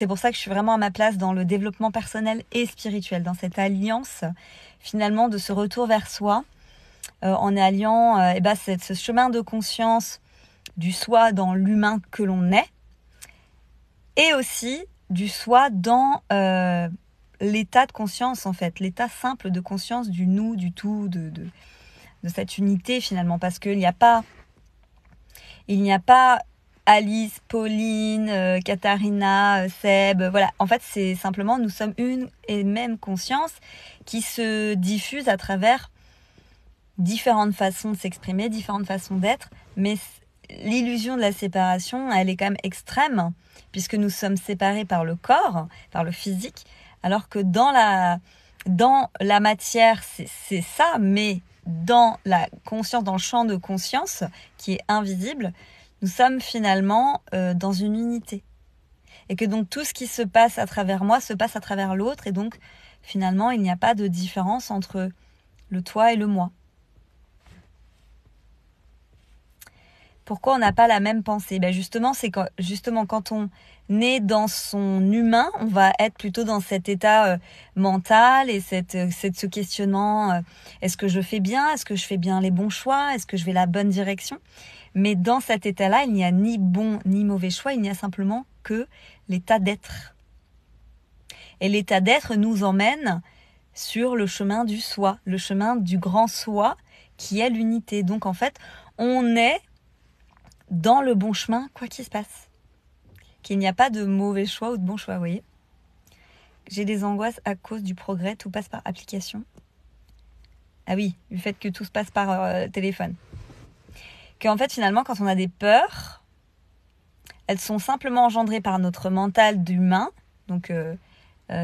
C'est pour ça que je suis vraiment à ma place dans le développement personnel et spirituel, dans cette alliance finalement de ce retour vers soi, en alliant ce chemin de conscience du soi dans l'humain que l'on est, et aussi du soi dans l'état de conscience, en fait, l'état simple de conscience du nous, du tout, de cette unité finalement, parce qu'il n'y a pas Alice, Pauline, Katharina, Seb, voilà. En fait, c'est simplement, nous sommes une et même conscience qui se diffuse à travers différentes façons de s'exprimer, différentes façons d'être, mais l'illusion de la séparation, elle est quand même extrême, puisque nous sommes séparés par le corps, par le physique, alors que dans la matière, c'est ça, mais dans la conscience, dans le champ de conscience, qui est invisible, nous sommes finalement dans une unité. Et que donc tout ce qui se passe à travers moi se passe à travers l'autre, et donc finalement il n'y a pas de différence entre le toi et le moi. Pourquoi on n'a pas la même pensée ? Justement, c'est quand on est dans son humain, on va être plutôt dans cet état mental et ce questionnement, est-ce que je fais bien ? Est-ce que je fais bien les bons choix ? Est-ce que je vais la bonne direction ? Mais dans cet état-là, il n'y a ni bon ni mauvais choix, il n'y a simplement que l'état d'être. Et l'état d'être nous emmène sur le chemin du soi, le chemin du grand soi qui est l'unité. Donc en fait, on est dans le bon chemin, quoi qu'il se passe. Qu'il n'y a pas de mauvais choix ou de bon choix, vous voyez. J'ai des angoisses à cause du progrès, tout passe par application. Ah oui, du fait que tout se passe par téléphone. Qu'en fait, finalement, quand on a des peurs, elles sont simplement engendrées par notre mental d'humain. Donc,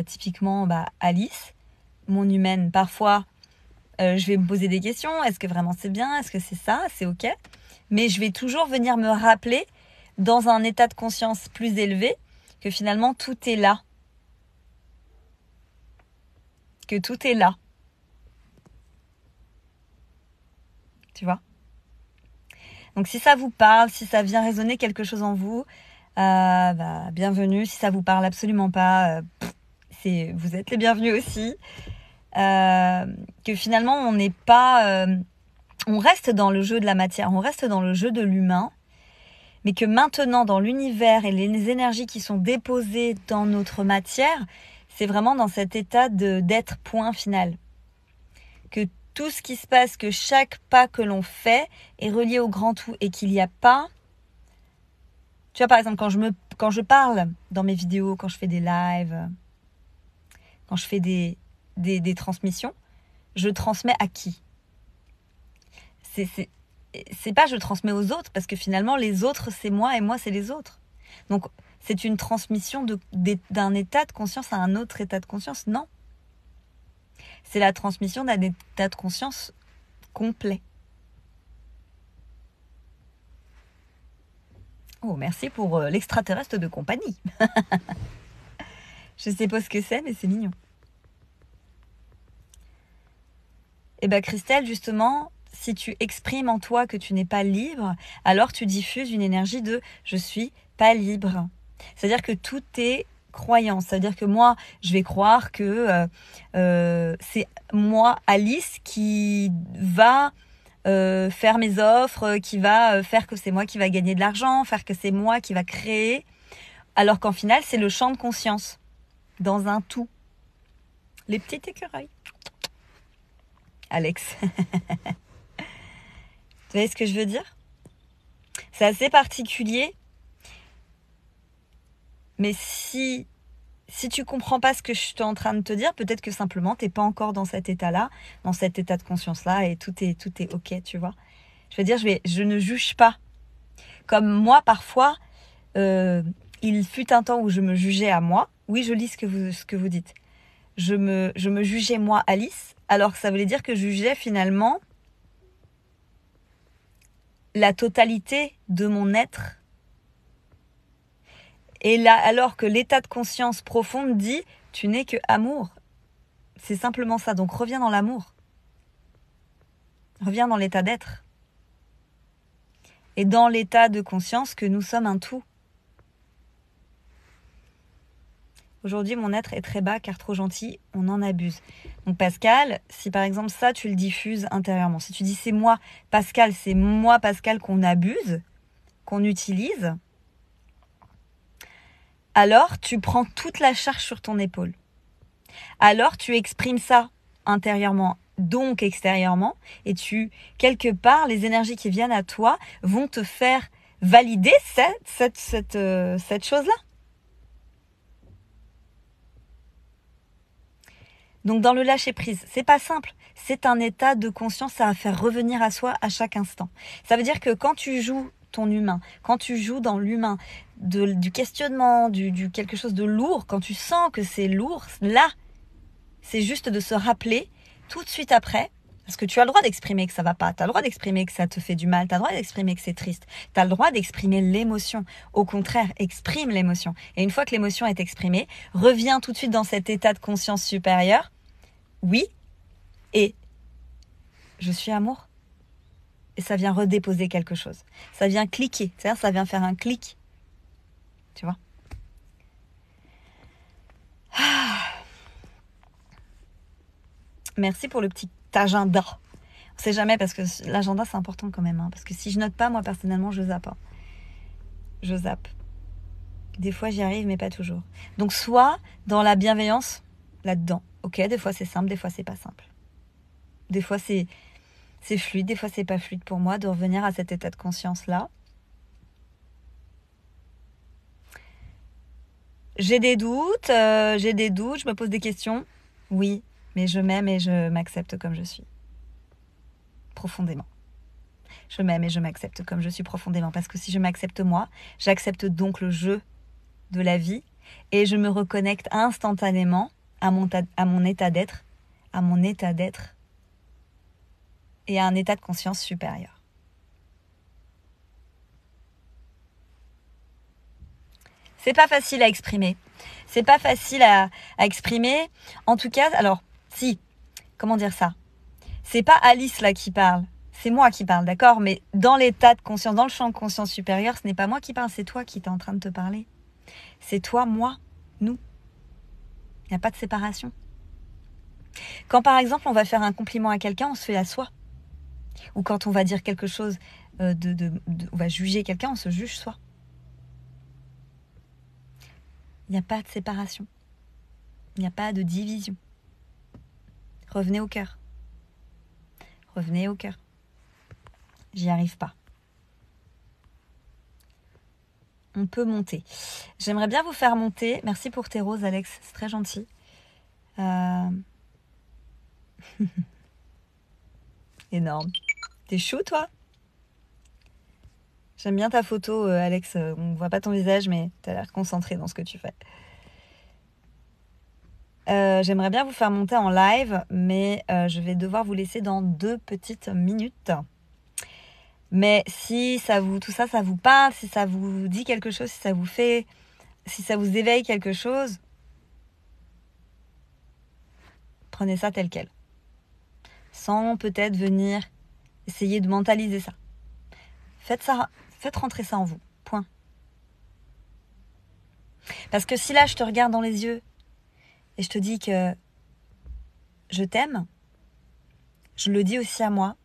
typiquement, Alice, mon humaine, parfois, je vais me poser des questions. Est-ce que vraiment c'est bien ? Est-ce que c'est ça ? C'est OK ? Mais je vais toujours venir me rappeler, dans un état de conscience plus élevé, que finalement tout est là. Que tout est là. Tu vois ? Donc si ça vous parle, si ça vient résonner quelque chose en vous, bienvenue. Si ça vous parle absolument pas, vous êtes les bienvenus aussi. Que finalement on n'est pas... on reste dans le jeu de la matière, on reste dans le jeu de l'humain, mais que maintenant, dans l'univers et les énergies qui sont déposées dans notre matière, c'est vraiment dans cet état d'être point final. Que tout ce qui se passe, que chaque pas que l'on fait est relié au grand tout et qu'il n'y a pas... Tu vois, par exemple, quand je parle dans mes vidéos, quand je fais des lives, quand je fais des transmissions, je transmets à qui ? C'est pas je transmets aux autres, parce que finalement les autres c'est moi et moi c'est les autres. Donc c'est une transmission d'un état de conscience à un autre état de conscience. Non, c'est la transmission d'un état de conscience complet. Oh, merci pour l'extraterrestre de compagnie. Je sais pas ce que c'est, mais c'est mignon. Et Christelle, justement, si tu exprimes en toi que tu n'es pas libre, alors tu diffuses une énergie de « je suis pas libre ». C'est-à-dire que tout est croyance. C'est-à-dire que moi, je vais croire que c'est moi, Alice, qui va faire mes offres, qui va faire que c'est moi qui va gagner de l'argent, faire que c'est moi qui va créer, alors qu'en final, c'est le champ de conscience, dans un tout. Les petites écureuils. Alex. Tu vois ce que je veux dire ? C'est assez particulier, mais si tu comprends pas ce que je suis en train de te dire, peut-être que simplement t'es pas encore dans cet état-là, dans cet état de conscience-là, et tout est ok, tu vois. Je veux dire, je ne juge pas. Comme moi, parfois, il fut un temps où je me jugeais à moi. Oui, je lis ce que vous dites. Je me jugeais moi, Alice, alors que ça voulait dire que je jugeais finalement la totalité de mon être. Et là, alors que l'état de conscience profonde dit « tu n'es que amour ». C'est simplement ça. Donc reviens dans l'amour. Reviens dans l'état d'être. Et dans l'état de conscience que nous sommes un tout. Aujourd'hui, mon être est très bas car trop gentil, on en abuse. Donc Pascal, si par exemple ça, tu le diffuses intérieurement, si tu dis c'est moi Pascal qu'on abuse, qu'on utilise, alors tu prends toute la charge sur ton épaule. Alors tu exprimes ça intérieurement, donc extérieurement, et quelque part, les énergies qui viennent à toi vont te faire valider cette chose-là. Donc dans le lâcher-prise, c'est pas simple. C'est un état de conscience à faire revenir à soi à chaque instant. Ça veut dire que quand tu joues ton humain, quand tu joues dans l'humain, du questionnement, du quelque chose de lourd, quand tu sens que c'est lourd, là, c'est juste de se rappeler tout de suite après, parce que tu as le droit d'exprimer que ça va pas, tu as le droit d'exprimer que ça te fait du mal, tu as le droit d'exprimer que c'est triste, tu as le droit d'exprimer l'émotion. Au contraire, exprime l'émotion. Et une fois que l'émotion est exprimée, reviens tout de suite dans cet état de conscience supérieure. Oui, et je suis amour. Et ça vient redéposer quelque chose. Ça vient cliquer, c'est-à-dire ça vient faire un clic. Tu vois ? Merci pour le petit agenda. On sait jamais parce que l'agenda c'est important quand même. Parce que si je note pas, moi personnellement, je zappe. Je zappe. Des fois j'y arrive, mais pas toujours. Donc soit dans la bienveillance là-dedans. Ok, des fois c'est simple, des fois c'est pas simple. Des fois c'est fluide, des fois c'est pas fluide pour moi de revenir à cet état de conscience-là. J'ai des doutes, je me pose des questions. Oui, mais je m'aime et je m'accepte comme je suis. Profondément. Je m'aime et je m'accepte comme je suis profondément. Parce que si je m'accepte moi, j'accepte donc le jeu de la vie et je me reconnecte instantanément à mon état d'être, et à un état de conscience supérieur. C'est pas facile à exprimer. C'est pas facile à exprimer. En tout cas, alors, si, comment dire ça ? C'est pas Alice là qui parle. C'est moi qui parle, d'accord ? Mais dans l'état de conscience, dans le champ de conscience supérieur, ce n'est pas moi qui parle, c'est toi qui es en train de te parler. C'est toi, moi, nous. Il n'y a pas de séparation. Quand par exemple on va faire un compliment à quelqu'un, on se fait à soi. Ou quand on va dire quelque chose, on va juger quelqu'un, on se juge soi. Il n'y a pas de séparation. Il n'y a pas de division. Revenez au cœur. Revenez au cœur. J'y arrive pas. On peut monter. J'aimerais bien vous faire monter. Merci pour tes roses, Alex. C'est très gentil. Énorme. T'es chou, toi ? J'aime bien ta photo, Alex. On voit pas ton visage, mais t'as l'air concentré dans ce que tu fais. J'aimerais bien vous faire monter en live, mais je vais devoir vous laisser dans 2 petites minutes. Mais si tout ça, ça vous parle, si ça vous dit quelque chose, si ça vous éveille quelque chose, prenez ça tel quel. Sans peut-être venir essayer de mentaliser ça. Faites rentrer ça en vous. Point. Parce que si là, je te regarde dans les yeux et je te dis que je t'aime, je le dis aussi à moi.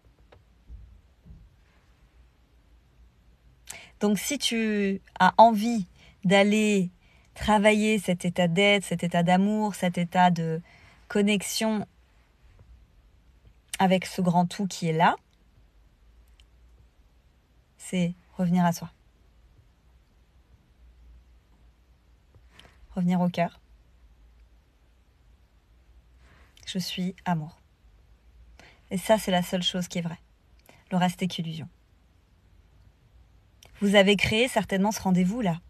Donc si tu as envie d'aller travailler cet état d'être, cet état d'amour, cet état de connexion avec ce grand tout qui est là, c'est revenir à soi. Revenir au cœur. Je suis amour. Et ça, c'est la seule chose qui est vraie. Le reste est qu'illusion. Vous avez créé certainement ce rendez-vous-là.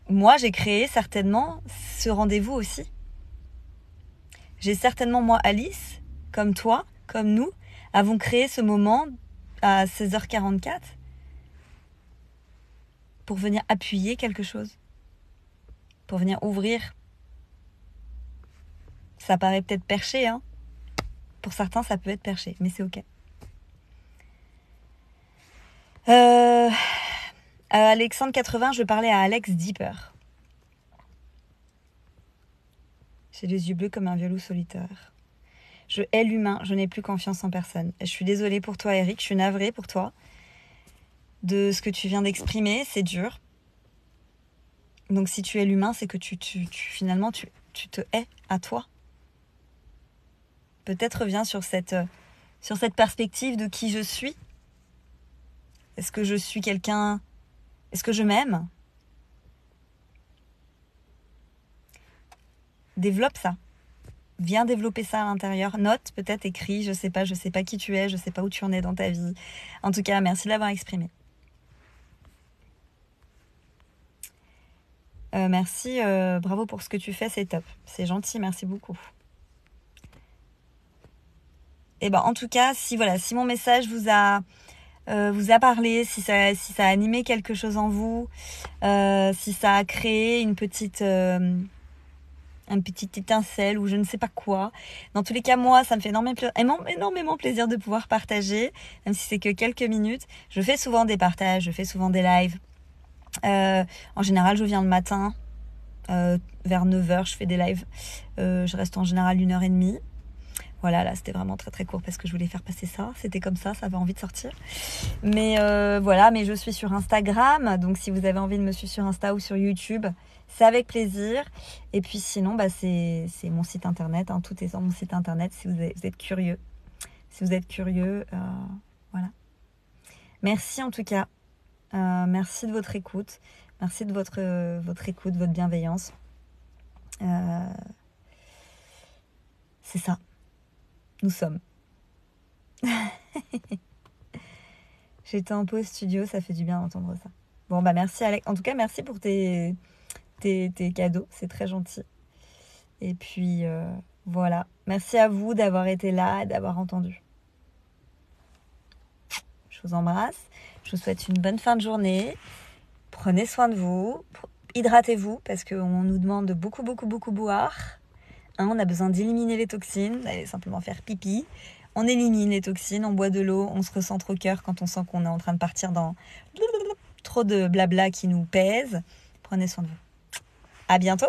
Moi, j'ai créé certainement ce rendez-vous aussi. J'ai certainement, moi, Alice, comme toi, comme nous, avons créé ce moment à 16h44 pour venir appuyer quelque chose, pour venir ouvrir. Ça paraît peut-être perché, hein. Pour certains, ça peut être perché, mais c'est ok. Alexandre 80, je parlais à Alex Deeper. J'ai les yeux bleus comme un violon solitaire. Je hais l'humain, je n'ai plus confiance en personne. Je suis désolée pour toi, Eric, je suis navrée pour toi. De ce que tu viens d'exprimer, c'est dur. Donc si tu es l'humain, c'est que finalement tu te hais à toi. Peut-être reviens sur cette perspective de qui je suis. Est-ce que je suis quelqu'un... Est-ce que je m'aime? Développe ça. Viens développer ça à l'intérieur. Note, peut-être, écris, je sais pas qui tu es, je sais pas où tu en es dans ta vie. En tout cas, merci de l'avoir exprimé. Merci, bravo pour ce que tu fais, c'est top. C'est gentil, merci beaucoup. Et ben, en tout cas, si mon message vous a parlé, si ça a animé quelque chose en vous, si ça a créé une petite étincelle ou je ne sais pas quoi. Dans tous les cas, moi, ça me fait énormément plaisir de pouvoir partager, même si c'est que quelques minutes. Je fais souvent des partages, je fais souvent des lives. En général, je viens le matin, vers 9h, je fais des lives. Je reste en général 1h30. Voilà, là, c'était vraiment très très court parce que je voulais faire passer ça. C'était comme ça avait envie de sortir. Mais voilà, mais je suis sur Instagram. Donc, si vous avez envie de me suivre sur Insta ou sur YouTube, c'est avec plaisir. Et puis sinon, c'est mon site internet. Hein, tout est sur mon site internet si vous êtes curieux. Si vous êtes curieux, voilà. Merci en tout cas. Merci de votre écoute. Merci de votre écoute, votre bienveillance. C'est ça. Nous sommes. J'étais en pause studio, ça fait du bien d'entendre ça. Bon, merci Alex. En tout cas, merci pour tes cadeaux. C'est très gentil. Et puis, voilà. Merci à vous d'avoir été là et d'avoir entendu. Je vous embrasse. Je vous souhaite une bonne fin de journée. Prenez soin de vous. Hydratez-vous parce qu'on nous demande de beaucoup boire. On a besoin d'éliminer les toxines, d'aller simplement faire pipi. On élimine les toxines, on boit de l'eau, on se recentre au cœur quand on sent qu'on est en train de partir dans trop de blabla qui nous pèse. Prenez soin de vous. À bientôt.